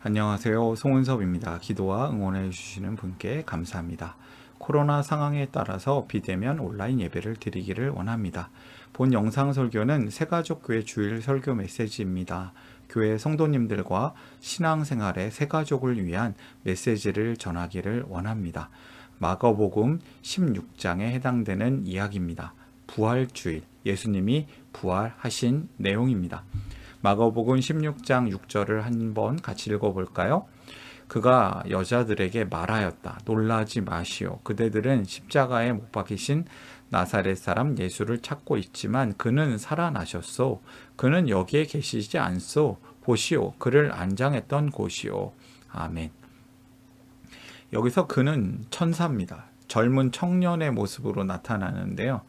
안녕하세요. 송은섭입니다. 기도와 응원해 주시는 분께 감사합니다. 코로나 상황에 따라서 비대면 온라인 예배를 드리기를 원합니다. 본 영상 설교는 새가족교회 주일 설교 메시지입니다. 교회 성도님들과 신앙생활의 새가족을 위한 메시지를 전하기를 원합니다. 마가복음 16장에 해당되는 이야기입니다. 부활주일, 예수님이 부활하신 내용입니다. 마가복음 16장 6절을 한번 같이 읽어볼까요? 그가 여자들에게 말하였다. 놀라지 마시오. 그대들은 십자가에 못 박히신 나사렛 사람 예수를 찾고 있지만 그는 살아나셨소. 그는 여기에 계시지 않소. 보시오. 그를 안장했던 곳이오. 아멘. 여기서 그는 천사입니다. 젊은 청년의 모습으로 나타나는데요.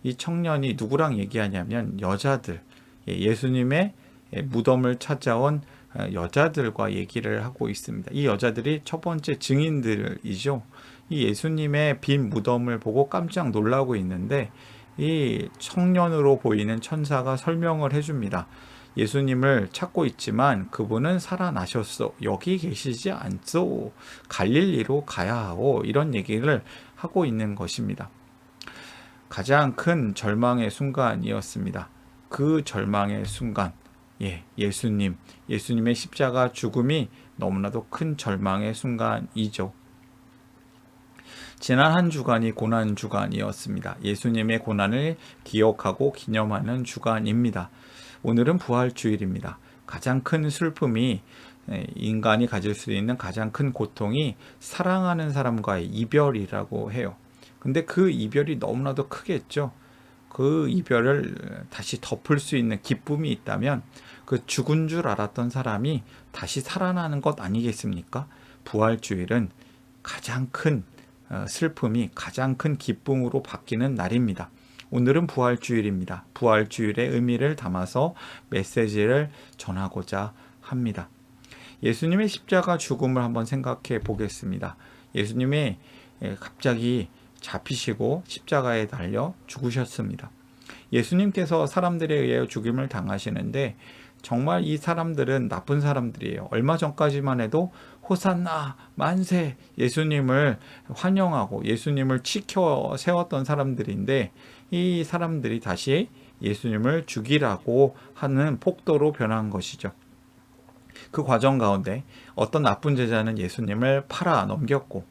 이 청년이 누구랑 얘기하냐면 여자들, 예수님의 무덤을 찾아온 여자들과 얘기를 하고 있습니다. 이 여자들이 첫 번째 증인들이죠. 이 예수님의 빈 무덤을 보고 깜짝 놀라고 있는데 이 청년으로 보이는 천사가 설명을 해줍니다. 예수님을 찾고 있지만 그분은 살아나셨소. 여기 계시지 않소. 갈릴리로 가야 하오. 이런 얘기를 하고 있는 것입니다. 가장 큰 절망의 순간이었습니다. 그 절망의 순간, 예수님의 십자가 죽음이 너무나도 큰 절망의 순간이죠. 지난 한 주간이 고난 주간이었습니다. 예수님의 고난을 기억하고 기념하는 주간입니다. 오늘은 부활주일입니다. 가장 큰 슬픔이 인간이 가질 수 있는 가장 큰 고통이 사랑하는 사람과의 이별이라고 해요. 근데 그 이별이 너무나도 크겠죠. 그 이별을 다시 덮을 수 있는 기쁨이 있다면 그 죽은 줄 알았던 사람이 다시 살아나는 것 아니겠습니까? 부활주일은 가장 큰 슬픔이 가장 큰 기쁨으로 바뀌는 날입니다. 오늘은 부활주일입니다. 부활주일의 의미를 담아서 메시지를 전하고자 합니다. 예수님의 십자가 죽음을 한번 생각해 보겠습니다. 예수님이 갑자기 잡히시고 십자가에 달려 죽으셨습니다. 예수님께서 사람들에 의해 죽임을 당하시는데 정말 이 사람들은 나쁜 사람들이에요. 얼마 전까지만 해도 호산나 만세 예수님을 환영하고 예수님을 지켜 세웠던 사람들인데 이 사람들이 다시 예수님을 죽이라고 하는 폭도로 변한 것이죠. 그 과정 가운데 어떤 나쁜 제자는 예수님을 팔아 넘겼고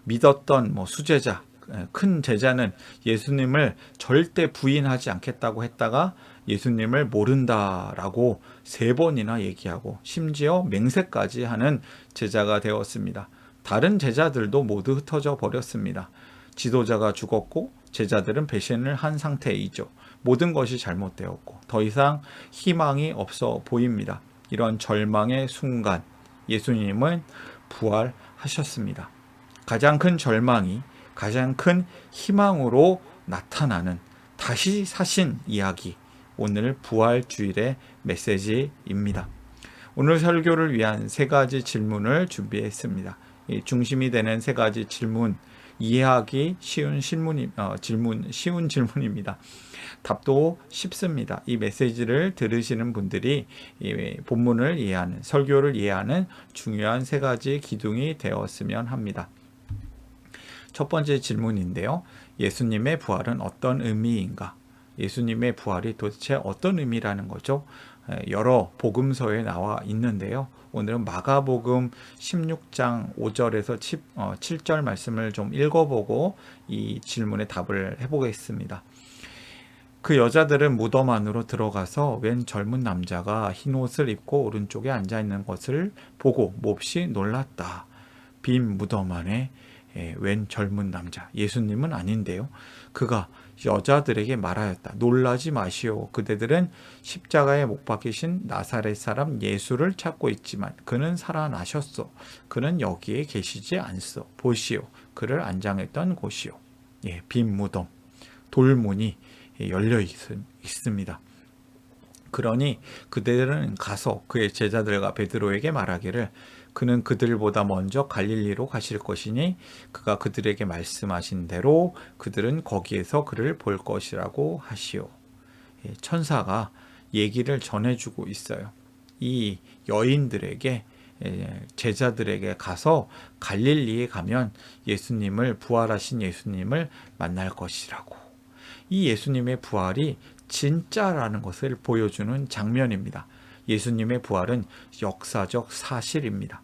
믿었던 수제자 큰 제자는 예수님을 절대 부인하지 않겠다고 했다가 예수님을 모른다라고 3번이나 얘기하고 심지어 맹세까지 하는 제자가 되었습니다. 다른 제자들도 모두 흩어져 버렸습니다. 지도자가 죽었고 제자들은 배신을 한 상태이죠. 모든 것이 잘못되었고 더 이상 희망이 없어 보입니다. 이런 절망의 순간 예수님은 부활하셨습니다. 가장 큰 절망이 가장 큰 희망으로 나타나는 다시 사신 이야기, 오늘 부활주일의 메시지입니다. 오늘 설교를 위한 3가지 질문을 준비했습니다. 중심이 되는 3가지 질문, 이해하기 쉬운 쉬운 질문입니다. 답도 쉽습니다. 이 메시지를 들으시는 분들이 본문을 이해하는, 설교를 이해하는 중요한 3가지 기둥이 되었으면 합니다. 첫 번째 질문인데요. 예수님의 부활은 어떤 의미인가? 예수님의 부활이 도대체 어떤 의미라는 거죠? 여러 복음서에 나와 있는데요. 오늘은 마가복음 16장 5절에서 7절 말씀을 좀 읽어보고 이 질문에 답을 해보겠습니다. 그 여자들은 무덤 안으로 들어가서 웬 젊은 남자가 흰 옷을 입고 오른쪽에 앉아있는 것을 보고 몹시 놀랐다. 빈 무덤 안에 웬 젊은 남자, 예수님은 아닌데요. 그가 여자들에게 말하였다. 놀라지 마시오. 그대들은 십자가에 못 박히신 나사렛 사람 예수를 찾고 있지만 그는 살아나셨소. 그는 여기에 계시지 않소. 보시오. 그를 안장했던 곳이오. 빈 무덤, 돌문이 열려 있습니다. 그러니 그들은 가서 그의 제자들과 베드로에게 말하기를 그는 그들보다 먼저 갈릴리로 가실 것이니 그가 그들에게 말씀하신 대로 그들은 거기에서 그를 볼 것이라고 하시오. 천사가 얘기를 전해주고 있어요. 이 여인들에게 제자들에게 가서 갈릴리에 가면 예수님을 부활하신 예수님을 만날 것이라고. 이 예수님의 부활이 진짜라는 것을 보여주는 장면입니다. 예수님의 부활은 역사적 사실입니다.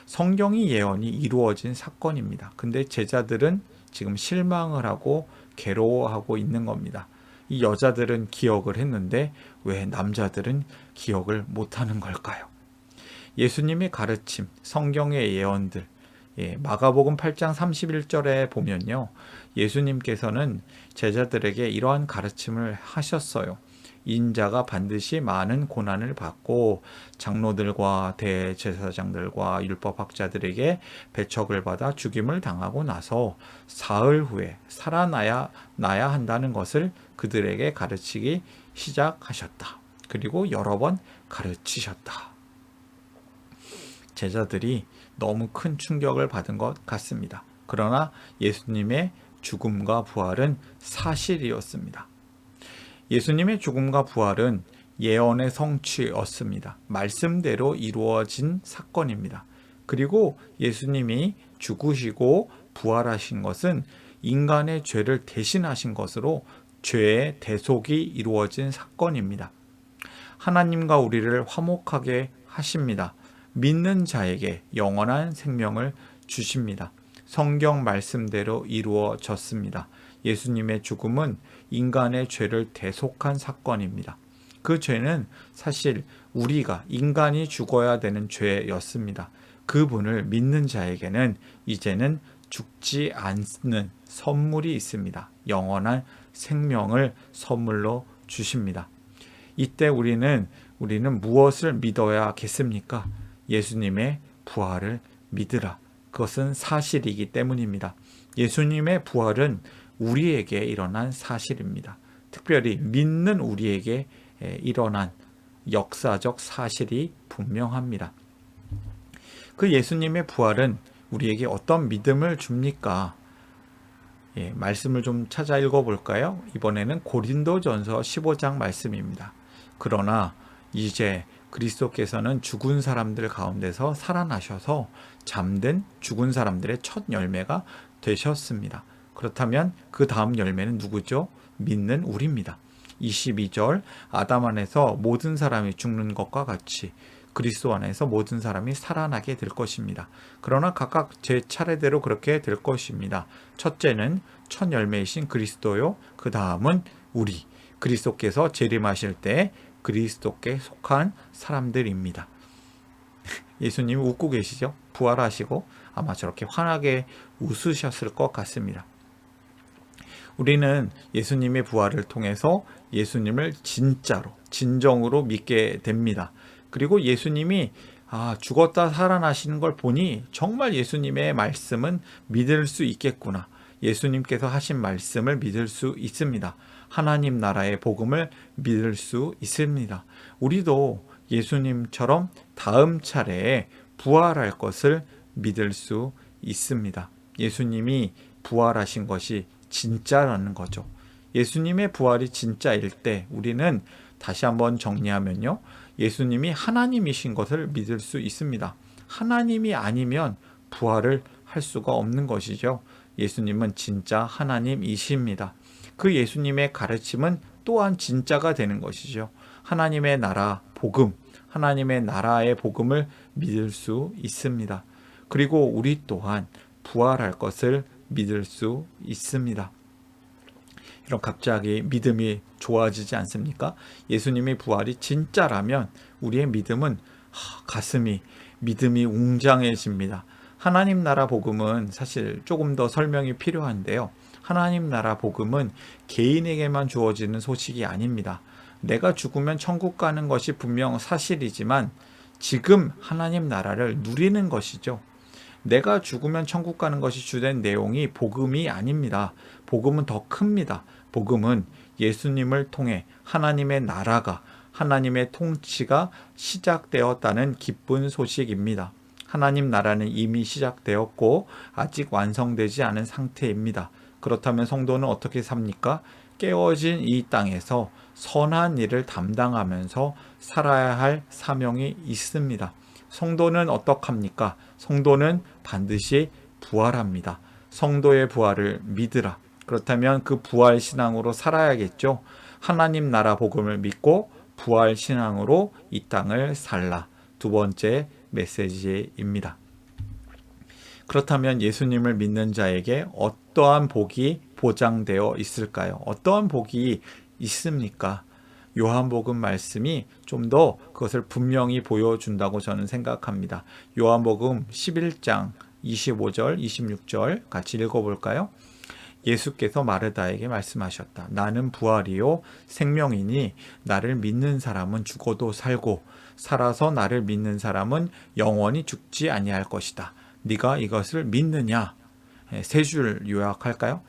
성경이 예언이 이루어진 사건입니다. 근데 제자들은 지금 실망을 하고 괴로워하고 있는 겁니다. 이 여자들은 기억을 했는데 왜 남자들은 기억을 못하는 걸까요? 예수님의 가르침, 성경의 예언들, 마가복음 8장 31절에 보면요, 예수님께서는 제자들에게 이러한 가르침을 하셨어요. 인자가 반드시 많은 고난을 받고 장로들과 대제사장들과 율법학자들에게 배척을 받아 죽임을 당하고 나서 사흘 후에 살아나야 한다는 것을 그들에게 가르치기 시작하셨다. 그리고 여러 번 가르치셨다. 제자들이 너무 큰 충격을 받은 것 같습니다. 그러나 예수님의 죽음과 부활은 사실이었습니다. 예수님의 죽음과 부활은 예언의 성취였습니다. 말씀대로 이루어진 사건입니다. 그리고 예수님이 죽으시고 부활하신 것은 인간의 죄를 대신하신 것으로 죄의 대속이 이루어진 사건입니다. 하나님과 우리를 화목하게 하십니다. 믿는 자에게 영원한 생명을 주십니다. 성경 말씀대로 이루어졌습니다. 예수님의 죽음은 인간의 죄를 대속한 사건입니다. 그 죄는 사실 우리가 인간이 죽어야 되는 죄였습니다. 그분을 믿는 자에게는 이제는 죽지 않는 선물이 있습니다. 영원한 생명을 선물로 주십니다. 이때 우리는 무엇을 믿어야겠습니까? 예수님의 부활을 믿으라. 그것은 사실이기 때문입니다. 예수님의 부활은 우리에게 일어난 사실입니다. 특별히 믿는 우리에게 일어난 역사적 사실이 분명합니다. 그 예수님의 부활은 우리에게 어떤 믿음을 줍니까? 말씀을 좀 찾아 읽어볼까요? 이번에는 고린도전서 15장 말씀입니다. 그러나 이제 그리스도께서는 죽은 사람들 가운데서 살아나셔서 잠든 죽은 사람들의 첫 열매가 되셨습니다. 그렇다면 그 다음 열매는 누구죠? 믿는 우리입니다. 22절 아담 안에서 모든 사람이 죽는 것과 같이 그리스도 안에서 모든 사람이 살아나게 될 것입니다. 그러나 각각 제 차례대로 그렇게 될 것입니다. 첫째는 첫 열매이신 그리스도요. 그 다음은 우리 그리스도께서 재림하실 때 그리스도께 속한 사람들입니다. 예수님이 웃고 계시죠? 부활하시고 아마 저렇게 환하게 웃으셨을 것 같습니다. 우리는 예수님의 부활을 통해서 예수님을 진정으로 믿게 됩니다. 그리고 예수님이 죽었다 살아나시는 걸 보니 정말 예수님의 말씀은 믿을 수 있겠구나. 예수님께서 하신 말씀을 믿을 수 있습니다. 하나님 나라의 복음을 믿을 수 있습니다. 우리도 예수님처럼 다음 차례에 부활할 것을 믿을 수 있습니다. 예수님이 부활하신 것이 진짜라는 거죠. 예수님의 부활이 진짜일 때 우리는 다시 한번 정리하면요. 예수님이 하나님이신 것을 믿을 수 있습니다. 하나님이 아니면 부활을 할 수가 없는 것이죠. 예수님은 진짜 하나님이십니다. 그 예수님의 가르침은 또한 진짜가 되는 것이죠. 하나님의 나라 복음, 하나님의 나라의 복음을 믿을 수 있습니다. 그리고 우리 또한 부활할 것을 믿을 수 있습니다. 이런 갑자기 믿음이 좋아지지 않습니까? 예수님의 부활이 진짜라면 우리의 믿음은 믿음이 웅장해집니다. 하나님 나라 복음은 사실 조금 더 설명이 필요한데요. 하나님 나라 복음은 개인에게만 주어지는 소식이 아닙니다. 내가 죽으면 천국 가는 것이 분명 사실이지만 지금 하나님 나라를 누리는 것이죠. 내가 죽으면 천국 가는 것이 주된 내용이 복음이 아닙니다. 복음은 더 큽니다. 복음은 예수님을 통해 하나님의 나라가, 하나님의 통치가 시작되었다는 기쁜 소식입니다. 하나님 나라는 이미 시작되었고 아직 완성되지 않은 상태입니다. 그렇다면 성도는 어떻게 삽니까? 깨어진 이 땅에서 선한 일을 담당하면서 살아야 할 사명이 있습니다. 성도는 어떡합니까? 성도는 반드시 부활합니다. 성도의 부활을 믿으라. 그렇다면 그 부활 신앙으로 살아야겠죠. 하나님 나라 복음을 믿고 부활 신앙으로 이 땅을 살라. 두 번째 메시지입니다. 그렇다면 예수님을 믿는 자에게 어떠한 복이 보장되어 있을까요? 어떠한 복이 있습니까? 요한복음 말씀이 좀 더 그것을 분명히 보여준다고 저는 생각합니다. 요한복음 11장 25절, 26절 같이 읽어볼까요? 예수께서 마르다에게 말씀하셨다. 나는 부활이요 생명이니 나를 믿는 사람은 죽어도 살고 살아서 나를 믿는 사람은 영원히 죽지 아니할 것이다. 네가 이것을 믿느냐? 세 줄 요약할까요?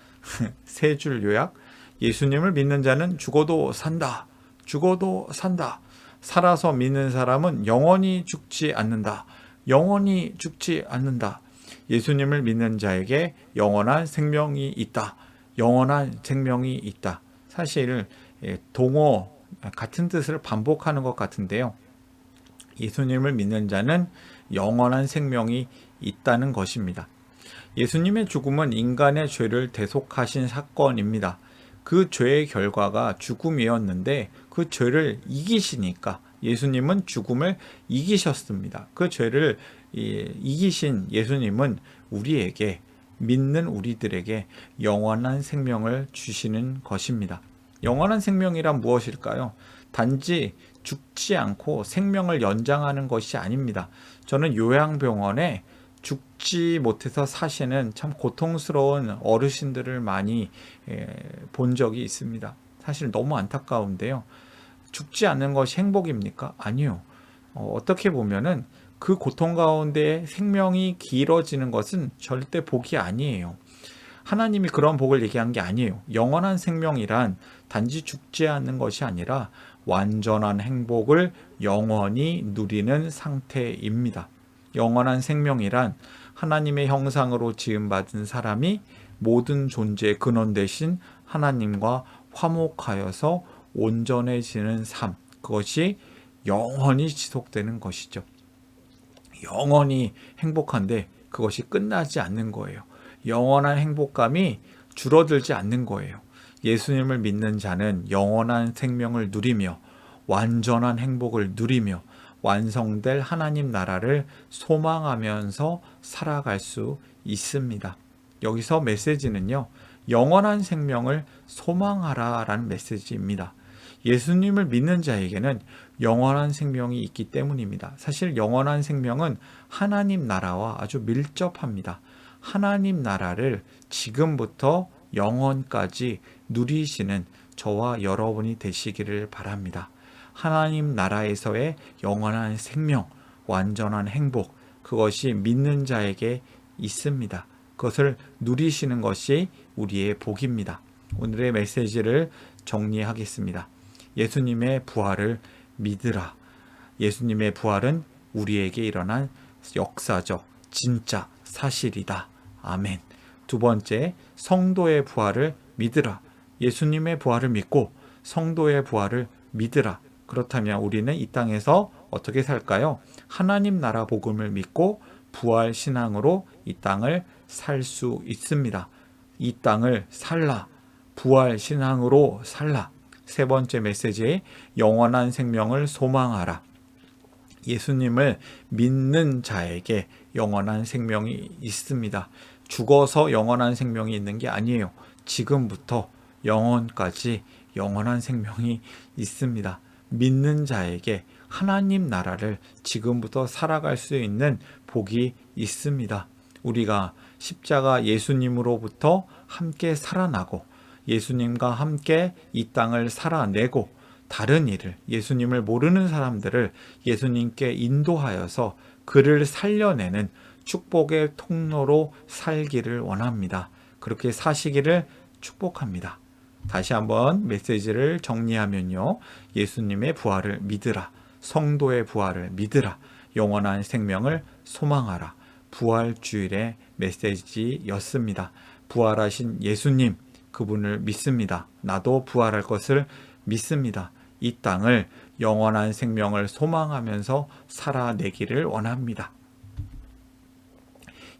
세 줄 요약. 예수님을 믿는 자는 죽어도 산다. 죽어도 산다. 살아서 믿는 사람은 영원히 죽지 않는다. 영원히 죽지 않는다. 예수님을 믿는 자에게 영원한 생명이 있다. 영원한 생명이 있다. 사실 동어 같은 뜻을 반복하는 것 같은데요. 예수님을 믿는 자는 영원한 생명이 있다는 것입니다. 예수님의 죽음은 인간의 죄를 대속하신 사건입니다. 그 죄의 결과가 죽음이었는데 그 죄를 이기시니까 예수님은 죽음을 이기셨습니다. 그 죄를 이기신 예수님은 우리에게 믿는 우리들에게 영원한 생명을 주시는 것입니다. 영원한 생명이란 무엇일까요? 단지 죽지 않고 생명을 연장하는 것이 아닙니다. 저는 요양병원에 죽지 못해서 사시는 참 고통스러운 어르신들을 많이 본 적이 있습니다. 사실 너무 안타까운데요. 죽지 않는 것이 행복입니까? 아니요. 어떻게 보면은 그 고통 가운데 생명이 길어지는 것은 절대 복이 아니에요. 하나님이 그런 복을 얘기한 게 아니에요. 영원한 생명이란 단지 죽지 않는 것이 아니라 완전한 행복을 영원히 누리는 상태입니다. 영원한 생명이란 하나님의 형상으로 지음받은 사람이 모든 존재의 근원 되신 하나님과 화목하여서 온전해지는 삶, 그것이 영원히 지속되는 것이죠. 영원히 행복한데 그것이 끝나지 않는 거예요. 영원한 행복감이 줄어들지 않는 거예요. 예수님을 믿는 자는 영원한 생명을 누리며 완전한 행복을 누리며 완성될 하나님 나라를 소망하면서 살아갈 수 있습니다. 여기서 메시지는요, 영원한 생명을 소망하라 라는 메시지입니다. 예수님을 믿는 자에게는 영원한 생명이 있기 때문입니다. 사실 영원한 생명은 하나님 나라와 아주 밀접합니다. 하나님 나라를 지금부터 영원까지 누리시는 저와 여러분이 되시기를 바랍니다. 하나님 나라에서의 영원한 생명, 완전한 행복, 그것이 믿는 자에게 있습니다. 그것을 누리시는 것이 우리의 복입니다. 오늘의 메시지를 정리하겠습니다. 예수님의 부활을 믿으라. 예수님의 부활은 우리에게 일어난 역사적, 진짜 사실이다. 아멘. 두 번째, 성도의 부활을 믿으라. 예수님의 부활을 믿고 성도의 부활을 믿으라. 그렇다면 우리는 이 땅에서 어떻게 살까요? 하나님 나라 복음을 믿고 부활 신앙으로 이 땅을 살 수 있습니다. 이 땅을 살라. 부활 신앙으로 살라. 세 번째 메시지, 영원한 생명을 소망하라. 예수님을 믿는 자에게 영원한 생명이 있습니다. 죽어서 영원한 생명이 있는 게 아니에요. 지금부터 영원까지 영원한 생명이 있습니다. 믿는 자에게 하나님 나라를 지금부터 살아갈 수 있는 복이 있습니다. 우리가 십자가 예수님으로부터 함께 살아나고 예수님과 함께 이 땅을 살아내고 다른 일을, 예수님을 모르는 사람들을 예수님께 인도하여서 그를 살려내는 축복의 통로로 살기를 원합니다. 그렇게 사시기를 축복합니다. 다시 한번 메시지를 정리하면요. 예수님의 부활을 믿으라. 성도의 부활을 믿으라. 영원한 생명을 소망하라. 부활주일의 메시지였습니다. 부활하신 예수님, 그분을 믿습니다. 나도 부활할 것을 믿습니다. 이 땅을 영원한 생명을 소망하면서 살아내기를 원합니다.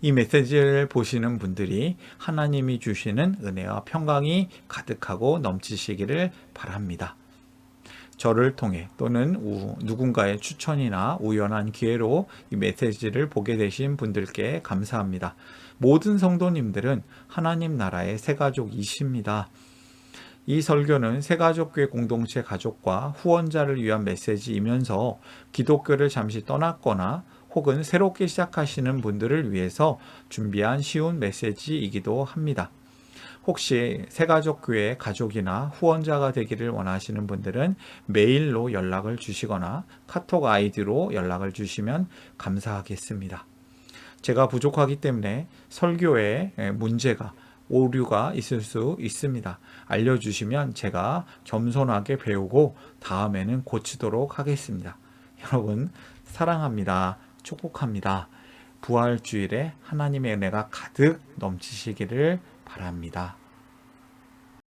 이 메시지를 보시는 분들이 하나님이 주시는 은혜와 평강이 가득하고 넘치시기를 바랍니다. 저를 통해 또는 누군가의 추천이나 우연한 기회로 이 메시지를 보게 되신 분들께 감사합니다. 모든 성도님들은 하나님 나라의 새가족이십니다. 이 설교는 새가족교회 공동체 가족과 후원자를 위한 메시지이면서 기독교를 잠시 떠났거나 혹은 새롭게 시작하시는 분들을 위해서 준비한 쉬운 메시지이기도 합니다. 혹시 새가족교회 가족이나 후원자가 되기를 원하시는 분들은 메일로 연락을 주시거나 카톡 아이디로 연락을 주시면 감사하겠습니다. 제가 부족하기 때문에 설교에 문제가 오류가 있을 수 있습니다. 알려주시면 제가 겸손하게 배우고 다음에는 고치도록 하겠습니다. 여러분 사랑합니다. 축복합니다. 부활주일에 하나님의 은혜가 가득 넘치시기를 바랍니다.